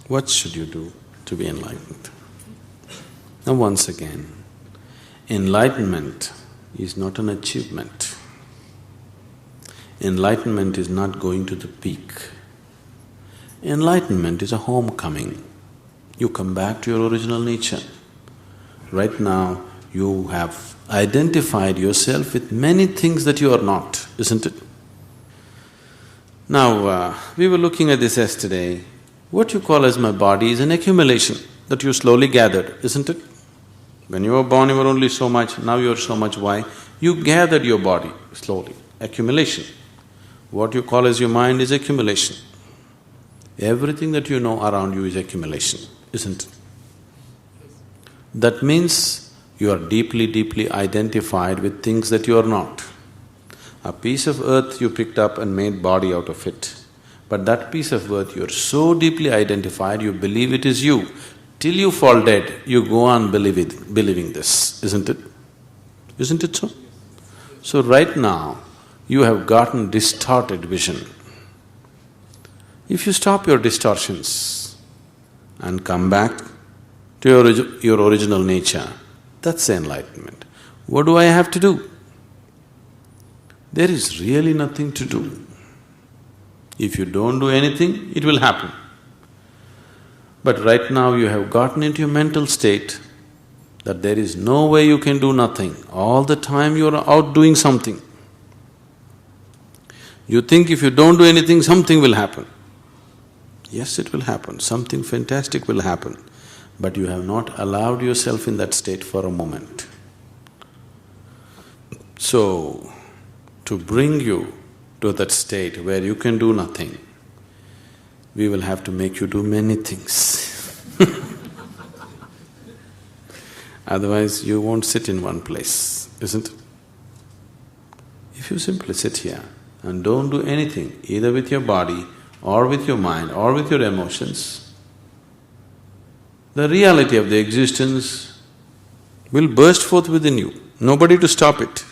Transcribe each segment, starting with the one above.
What should you do to be enlightened? Now once again, enlightenment is not an achievement. Enlightenment is not going to the peak. Enlightenment is a homecoming. You come back to your original nature. Right now, you have identified yourself with many things that you are not, isn't it? Now, we were looking at this yesterday. What you call as my body is an accumulation that you slowly gathered, isn't it? When you were born, you were only so much, now you are so much. Why? You gathered your body slowly, accumulation. What you call as your mind is accumulation. Everything that you know around you is accumulation, isn't it? That means you are deeply, deeply identified with things that you are not. A piece of earth you picked up and made body out of it. But that piece of earth, you are so deeply identified, you believe it is you. Till you fall dead, you go on believing this, isn't it? Isn't it so? So right now, you have gotten distorted vision. If you stop your distortions and come back to your original nature, that's enlightenment. What do I have to do? There is really nothing to do. If you don't do anything, it will happen. But right now you have gotten into your mental state that there is no way you can do nothing. All the time you are out doing something. You think if you don't do anything, something will happen. Yes, it will happen, something fantastic will happen, but you have not allowed yourself in that state for a moment. So, to bring you to that state where you can do nothing, we will have to make you do many things. Otherwise, you won't sit in one place, isn't it? If you simply sit here and don't do anything, either with your body or with your mind or with your emotions, the reality of the existence will burst forth within you, nobody to stop it.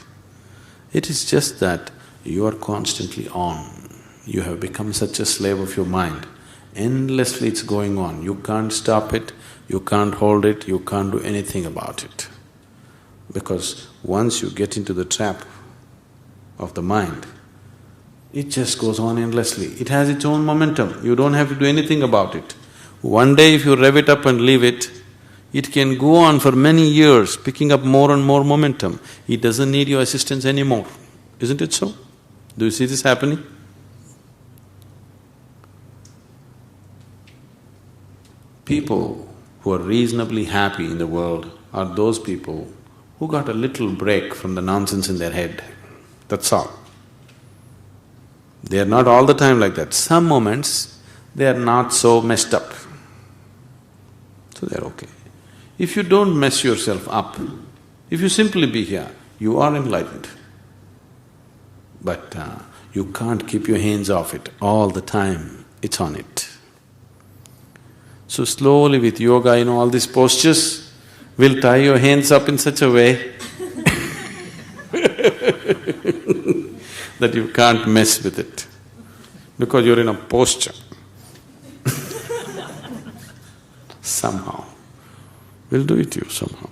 It is just that you are constantly on. You have become such a slave of your mind. Endlessly it's going on. You can't stop it, you can't hold it, you can't do anything about it. Because once you get into the trap of the mind, it just goes on endlessly. It has its own momentum, you don't have to do anything about it. One day if you rev it up and leave it, it can go on for many years, picking up more and more momentum. It doesn't need your assistance anymore, isn't it so? Do you see this happening? People who are reasonably happy in the world are those people who got a little break from the nonsense in their head, that's all. They are not all the time like that. Some moments, they are not so messed up, so they are okay. If you don't mess yourself up, if you simply be here, you are enlightened. But you can't keep your hands off it all the time, it's on it. So slowly with yoga, all these postures, will tie your hands up in such a way that you can't mess with it, because you're in a posture. Somehow, we'll do it to you somehow.